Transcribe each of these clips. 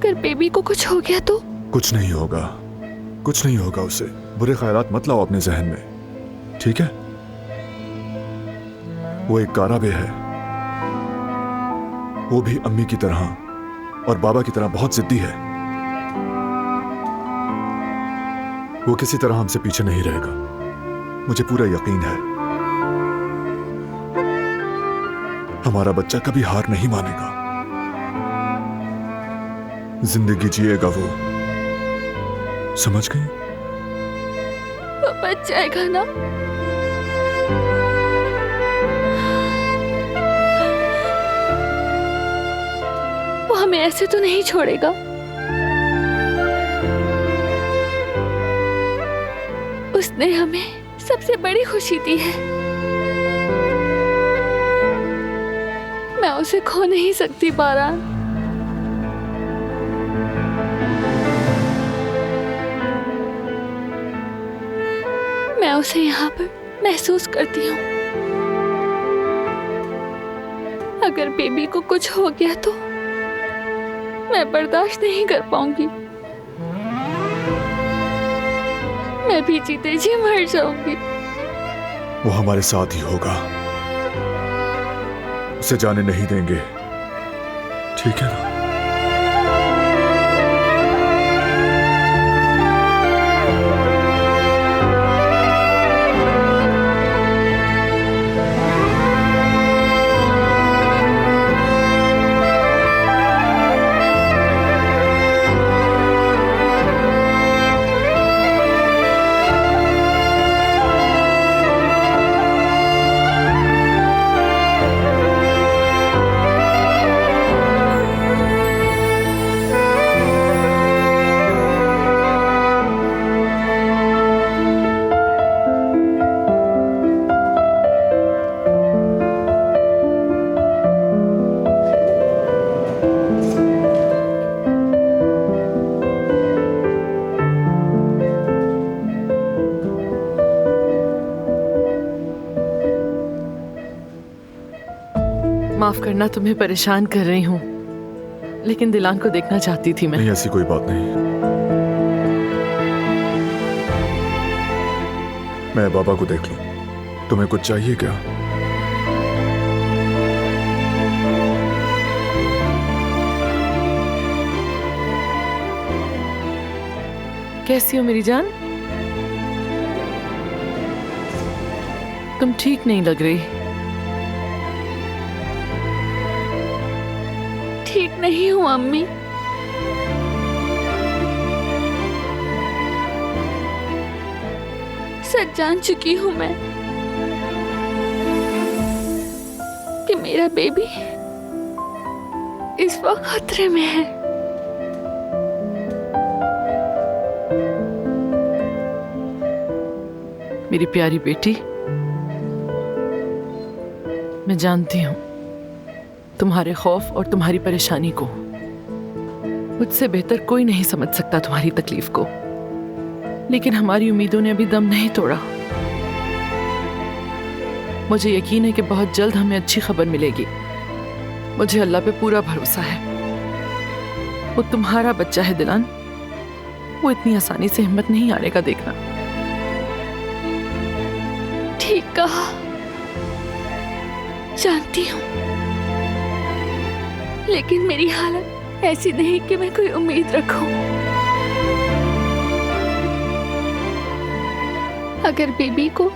अगर बेबी को कुछ हो गया तो? कुछ नहीं होगा, कुछ नहीं होगा उसे। बुरे ख्यालात मत लाओ अपने जहन में, ठीक है? वो एक काराबे है, वो भी अम्मी की तरह और बाबा की तरह बहुत जिद्दी है। वो किसी तरह हमसे पीछे नहीं रहेगा, मुझे पूरा यकीन है। हमारा बच्चा कभी हार नहीं मानेगा, जिंदगी जिएगा वो, समझ गई? वो बच जाएगा ना? वो हमें ऐसे तो नहीं छोड़ेगा। उसने हमें सबसे बड़ी खुशी दी है, मैं उसे खो नहीं सकती बारान। मैं उसे यहाँ पर महसूस करती हूँ। अगर बेबी को कुछ हो गया तो मैं बर्दाश्त नहीं कर पाऊंगी, मैं भी जीते जी मर जाऊंगी। वो हमारे साथ ही होगा, उसे जाने नहीं देंगे, ठीक है ना? माफ करना, तुम्हें परेशान कर रही हूँ, लेकिन दिलान को देखना चाहती थी मैं। नहीं, ऐसी कोई बात नहीं। मैं बाबा को देख लूं। तुम्हें कुछ चाहिए क्या? कैसी हो मेरी जान? तुम ठीक नहीं लग रही। ठीक नहीं हूँ अम्मी, सच जान चुकी हूँ मैं कि मेरा बेबी इस वक्त खतरे में है। मेरी प्यारी बेटी, मैं जानती हूँ तुम्हारे खौफ और तुम्हारी परेशानी को। मुझसे बेहतर कोई नहीं समझ सकता तुम्हारी तकलीफ को, लेकिन हमारी उम्मीदों ने अभी दम नहीं तोड़ा। मुझे यकीन है कि बहुत जल्द हमें अच्छी खबर मिलेगी। मुझे अल्लाह पे पूरा भरोसा है। वो तुम्हारा बच्चा है दिलान, वो इतनी आसानी से हिम्मत नहीं हारेगा, देखना। ठीक कहा, जानती हूँ, लेकिन मेरी हालत ऐसी नहीं कि मैं कोई उम्मीद रखूं। अगर बेबी को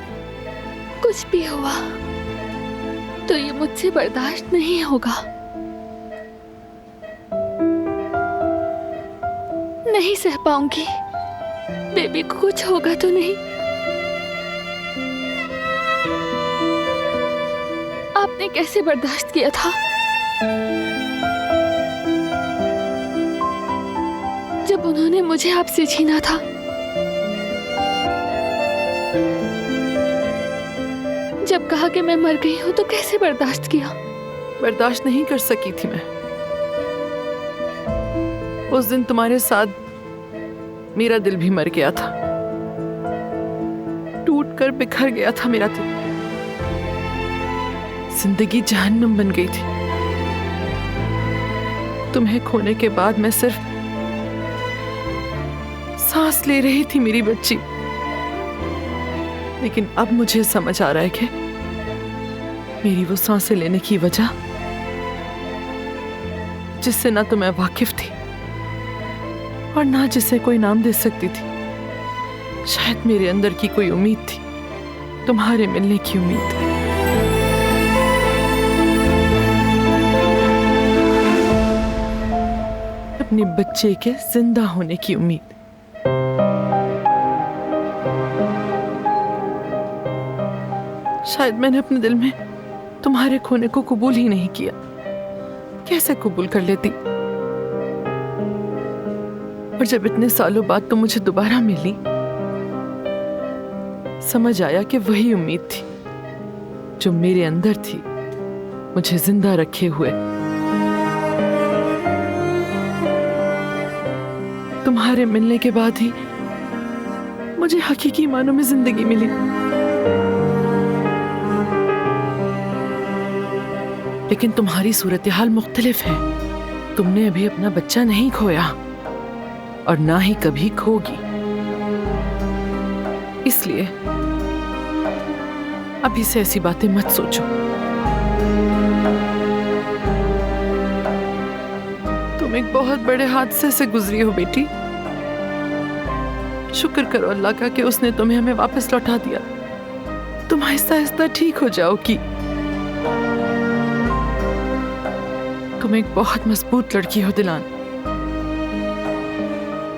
कुछ भी हुआ तो ये मुझसे बर्दाश्त नहीं होगा। नहीं सह पाऊंगी। बेबी को कुछ होगा तो नहीं। आपने कैसे बर्दाश्त किया था जब उन्होंने मुझे आपसे छीना था? जब कहा कि मैं मर गई हूं तो कैसे बर्दाश्त किया? बर्दाश्त नहीं कर सकी थी मैं। उस दिन तुम्हारे साथ मेरा दिल भी मर गया था, टूट कर बिखर गया था मेरा दिल। जिंदगी जहन्नम बन गई थी। तुम्हें खोने के बाद मैं सिर्फ सांस ले रही थी मेरी बच्ची। लेकिन अब मुझे समझ आ रहा है कि मेरी वो सांसें लेने की वजह, जिससे ना तो मैं वाकिफ थी और ना जिसे कोई नाम दे सकती थी, शायद मेरे अंदर की कोई उम्मीद थी, तुम्हारे मिलने की उम्मीद। अपने बच्चे के जिंदा होने की उम्मीद। शायद मैंने अपने दिल में तुम्हारे खोने को कबूल ही नहीं किया। कैसे कबूल कर लेती? और जब इतने सालों बाद तुम मुझे दोबारा मिली, समझ आया कि वही उम्मीद थी जो मेरे अंदर थी, मुझे जिंदा रखे हुए। तुम्हारे मिलने के बाद ही मुझे हकीकी मानों में जिंदगी मिली। लेकिन तुम्हारी सूरत हाल मुख्तलिफ है। तुमने अभी अपना बच्चा नहीं खोया और ना ही कभी खोगी। इसलिए अभी से ऐसी बातें मत सोचो। तुम एक बहुत बड़े हादसे से गुजरी हो बेटी। शुक्र करो अल्लाह का कि उसने तुम्हें हमें वापस लौटा दिया। तुम आहिस्ता आहिस्ता ठीक हो जाओगी। तुम एक बहुत मजबूत लड़की हो दिलान।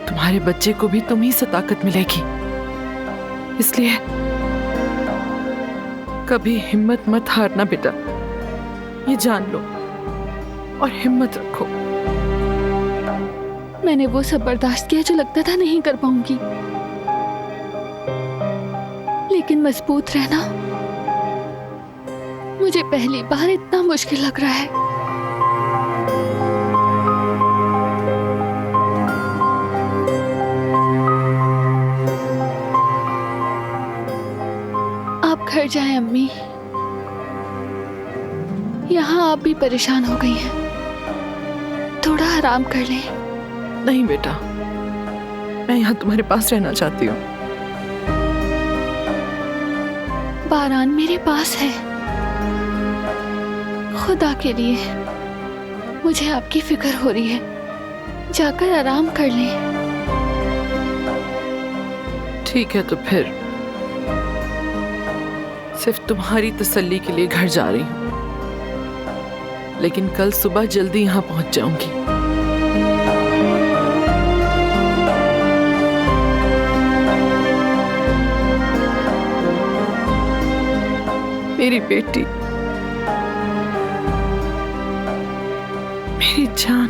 तुम्हारे बच्चे को भी तुम ही से ताकत मिलेगी। इसलिए कभी हिम्मत मत हारना बेटा, ये जान लो और हिम्मत रखो। मैंने वो सब बर्दाश्त किया जो लगता था नहीं कर पाऊंगी, लेकिन मजबूत रहना मुझे पहली बार इतना मुश्किल लग रहा है। आप घर जाएं अम्मी। यहाँ आप भी परेशान हो गई हैं, थोड़ा आराम कर लें। नहीं बेटा, मैं यहाँ तुम्हारे पास रहना चाहती हूँ। बारान मेरे पास है। खुदा के लिए मुझे आपकी फिक्र हो रही है। जाकर आराम कर लें। ठीक है, तो फिर सिर्फ तुम्हारी तसल्ली के लिए घर जा रही हूँ, लेकिन कल सुबह जल्दी यहाँ पहुँच जाऊंगी। मेरी बेटी, मेरी जान।